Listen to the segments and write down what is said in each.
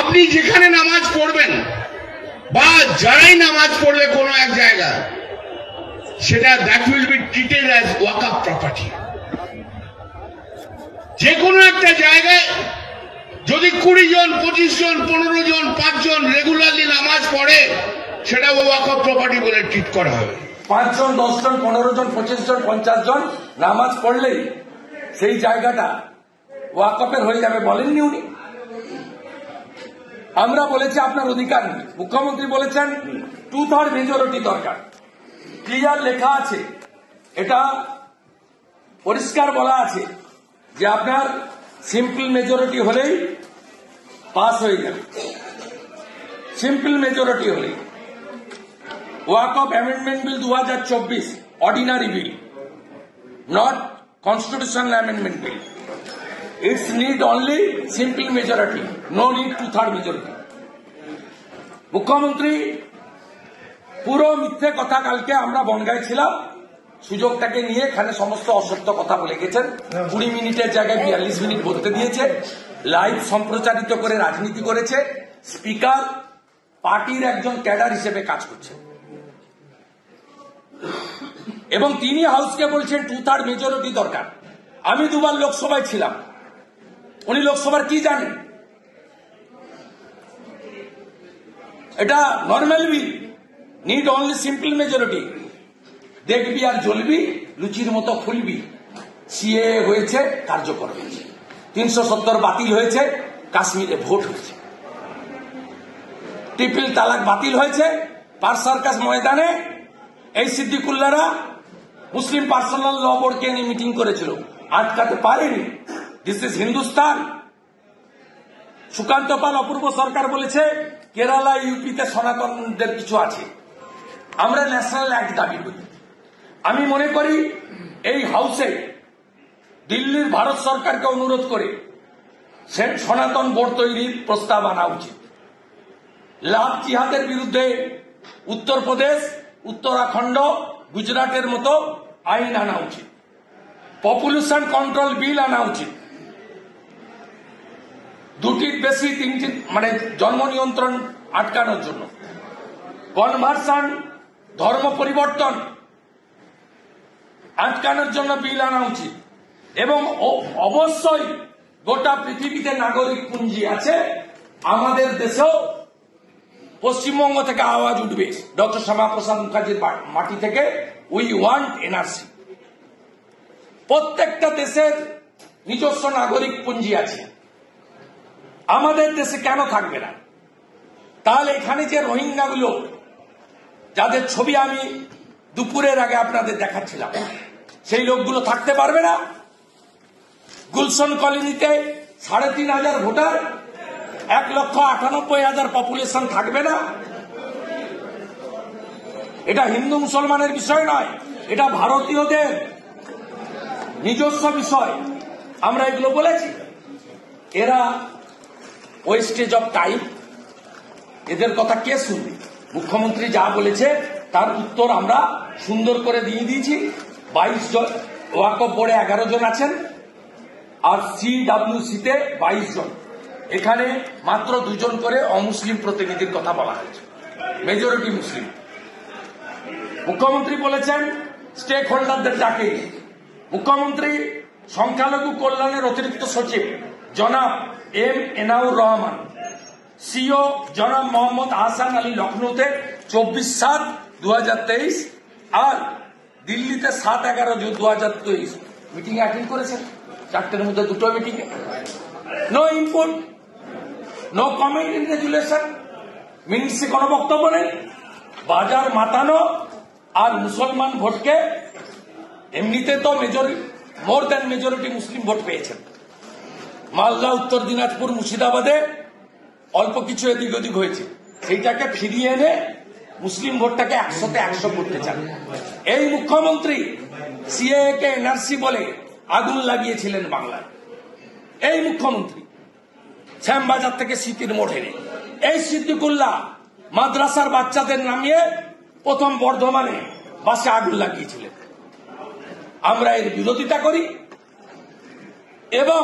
আপনি যেখানে নামাজ পড়বেন বা যারাই নামাজ পড়বে কোনো এক জায়গায়, সেটা that will be treated as Waqf property. যে কোনো একটা জায়গায় যদি 20 জন, 25 জন, 15 জন, 5 জন রেগুলারলি নামাজ পড়ে, সেটা ওয়াকফ প্রপার্টি বলে ট্রিট করা হবে। 5 জন, 10 জন, 15 জন, 25 জন, 50 জন নামাজ পড়লেই সেই জায়গাটা ওয়াকফের হয়ে যাবে বলেননি উনি? আমরা বলেছি আপনার অধিকার নেই। মুখ্যমন্ত্রী বলেছেন 2/3 মেজরিটি দরকার। ক্লিয়ার লেখা আছে, এটা পরিষ্কার বলা আছে যে আপনার সিম্পল মেজরিটি হলেই পাস হয়ে যাবে। সিম্পল মেজরিটি হলেই। Waqf amendment bill 2024 ordinary bill, not constitutional amendment bill. It's need only simple majority, no need 2/3 majority. মুখ্যমন্ত্রী পুরো মিথ্যে কথা, কালকে আমরা বনগাঁয় ছিলাম, সুযোগটাকে নিয়ে এখানে সমস্ত অসত্য কথা বলে গেছেন। 20 মিনিটের জায়গায় 42 মিনিট বলতে দিয়েছে, লাইভ সম্প্রচারিত করে রাজনীতি করেছে। স্পিকার পার্টির একজন ক্যাডার হিসেবে কাজ করছে এবং তিনি হাউসকে বলছেন 2/3 মেজরিটি দরকার। আমি 2 বার লোকসভায় ছিলাম, উনি লোকসভার কি জানেন? এটা নর্মাল বিল, নিড অনলি সিম্পল মেজরিটি। দেখবি আর জ্বলবি, লুচির মতো ফুলবি। সিএ হয়েছে, কার্যকর হয়েছে। 370 বাতিল হয়েছে, কাশ্মীরে ভোট হয়েছে। ট্রিপল তালাক বাতিল হয়েছে। পার্ক সার্কাস ময়দানে এই সিদ্দিকুল্লাহরা মুসলিম পার্সোনাল ল বোর্ডকে নিয়ে মিটিং করেছিল, আটকাতে পারেনি। This is Hindustan. সুকান্ত পাল, অপূর্ব সরকার বলেছে কেরালা, ইউপিতে সনাতনদের কিছু আছে। আমরা ন্যাশনাল অ্যাক্ট দাবি করি। আমি মনে করি এই হাউসে দিল্লির ভারত সরকারকে অনুরোধ করে সনাতন বোর্ড তৈরির প্রস্তাব আনা উচিত। লাভ জিহাদের বিরুদ্ধে উত্তরপ্রদেশ, উত্তরাখণ্ড, গুজরাটের মতো আইন আনা উচিত। পপুলেশন কন্ট্রোল বিল আনা উচিত। 2টির বেশি 3টি মানে জন্ম নিয়ন্ত্রণ আটকানোর জন্য। কনভার্সন, ধর্ম পরিবর্তন আটকানোর জন্য বিল আনা উচিত। এবং অবশ্যই গোটা পৃথিবীতে নাগরিক পুঞ্জি আছে, আমাদের দেশেও পশ্চিমবঙ্গ থেকে আওয়াজ উঠবে, ডক্টর শ্যামাপ্রসাদ মুখার্জির মাটি থেকে, উই ওয়ান্ট এনআরসি। প্রত্যেকটা দেশের নিজস্ব নাগরিক পুঞ্জি আছে, আমাদের দেশে কেন থাকবে না? তাহলে এখানে যে রোহিঙ্গাগুলো, যাদের ছবি আমি দুপুরের আগে আপনাদের দেখাচ্ছিলাম, সেই লোকগুলো থাকতে পারবে না? গুলশন কলোনিতে 3,500 ভোটার, 1,98,000 পপুলেশন থাকবে না? এটা হিন্দু মুসলমানের বিষয় নয়, এটা ভারতীয়দের নিজস্ব বিষয়। আমরা এগুলো বলেছি। এরা ওয়েস্টেজ অফ টাইম, এদের কথা কে শুনবে? মুখ্যমন্ত্রী যা বলেছে তার উত্তর আমরা সুন্দর করে দিয়ে দিয়েছি। 22 জন ওয়াকফ বোর্ডে 11 জন আছেন, আর সিডব্লিউসিতে 22 জন। এখানে মাত্র 2 জন করে অমুসলিম প্রতিনিধির কথা বলা হয়েছে, মেজরিটি মুসলিম। মুখ্যমন্ত্রী বলেছেন স্টেক হোল্ডারদের ডাকে। মুখ্যমন্ত্রী সংখ্যালঘু কল্যাণের অতিরিক্ত সচিব জনাব এম এনাউর রহমান, সিও জনাব মোহাম্মদ আহসান আলী লখনৌতে 24/7/2023 আর দিল্লিতে 7/11/2023 মিটিং অ্যাটেন্ড করেছেন। 4টের মধ্যে 2টো meeting. No input, no comment in resolution, মিনিটসে কোনো বক্তব্য নেই। বাজার মাতানো আর মুসলমান ভোটকে, এমনিতে তো মোর দ্যান মেজরিটি মুসলিম ভোট পেয়েছেন। মালদা, উত্তর দিনাজপুর, মুর্শিদাবাদে অল্প কিছু এদিক ওদিক হয়েছে, সেইটাকে ফিরিয়ে এনে মুসলিম ভোটটাকে 100তে 100 করতে চান। এই মুখ্যমন্ত্রী সিএএ কে এনআরসি বলে আগুন লাগিয়েছিলেন বাংলায়। এই মুখ্যমন্ত্রী শ্যামবাজার থেকে স্মৃতির মোড় এনে এই সিদ্দিকুল্লাহ মাদ্রাসার বাচ্চাদের নামিয়ে প্রথম বর্ধমানে বাসে আগুন লাগিয়েছিলেন। আমরা এর বিরোধিতা করি এবং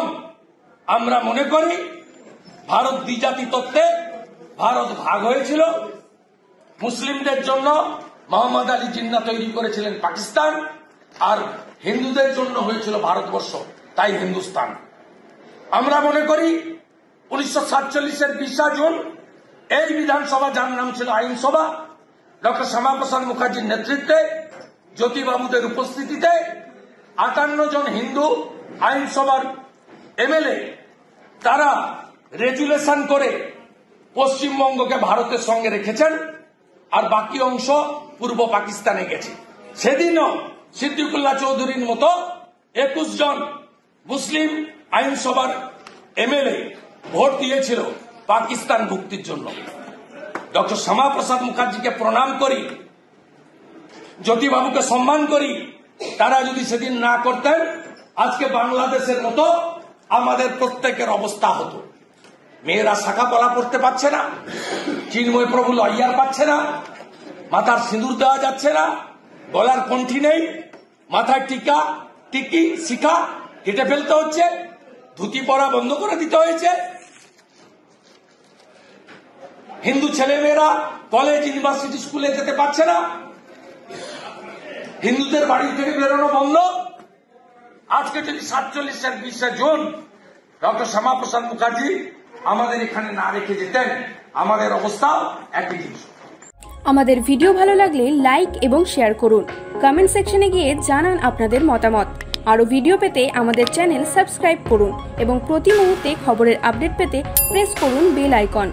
আমরা মনে করি ভারত দ্বিজাতি তত্ত্বে ভারত ভাগ হয়েছিল। মুসলিমদের জন্য মোহাম্মদ আলী জিন্নাহ তৈরি করেছিলেন পাকিস্তান, আর হিন্দুদের জন্য হয়েছিল ভারতবর্ষ, তাই হিন্দুস্তান। আমরা মনে করি 1947-এর 20 জুন এই বিধানসভা, যার নাম ছিল আইনসভা, ডক্টর শ্যামাপ্রসাদ মুখার্জির নেতৃত্বে, জ্যোতিবাবুদের উপস্থিতিতে 58 জন হিন্দু আইনসভার এমএলএ তারা রেজুলেশন করে পশ্চিমবঙ্গকে ভারতের সঙ্গে রেখেছেন, আর বাকি অংশ পূর্ব পাকিস্তানে গেছে। সেদিনও সিদ্দিকুল্লাহ চৌধুরীর মতো 21 জন মুসলিম আইনসভার এমএলএ ভোট দিয়েছিল পাকিস্তান মুক্তির জন্য। ডক্টর শ্যামাপ্রসাদ মুখার্জিকে প্রণাম করি, জ্যোতিবাবুকে সম্মান করি। তারা যদি সেদিন না করতেন, আজকে বাংলাদেশের মতো আমাদের প্রত্যেকের অবস্থা হতো। মেয়েরা শাখা পলা পড়তে পারছে না, চিন্ময় প্রভু লইয়ার পাচ্ছে না, মাথার সিঁদুর দেওয়া যাচ্ছে না, গলার কণ্ঠি নেই, মাথায় টিকা টিকি শিখা কেটে ফেলতে হচ্ছে, ধুতি পরা বন্ধ করে দিতে হয়েছে। হিন্দু ছেলেমেয়েরা কলেজ ইউনিভার্সিটি স্কুলে যেতে পারছে না, হিন্দুদের বাড়ি থেকে বেরোনো বন্ধ। আজকে যদি 47-এর 20 জুন ডক্টর শ্যামাপ্রসাদ মুখার্জি আমাদের এখানে না রেখে যেতেন, আমাদের অবস্থা একই জিনিস। আমাদের ভিডিও ভালো লাগলে লাইক এবং শেয়ার করুন। কমেন্ট সেকশনে গিয়ে জানান আপনাদের মতামত। আরও ভিডিও পেতে আমাদের চ্যানেল সাবস্ক্রাইব করুন এবং প্রতি মুহূর্তে খবরের আপডেট পেতে প্রেস করুন বেল আইকন।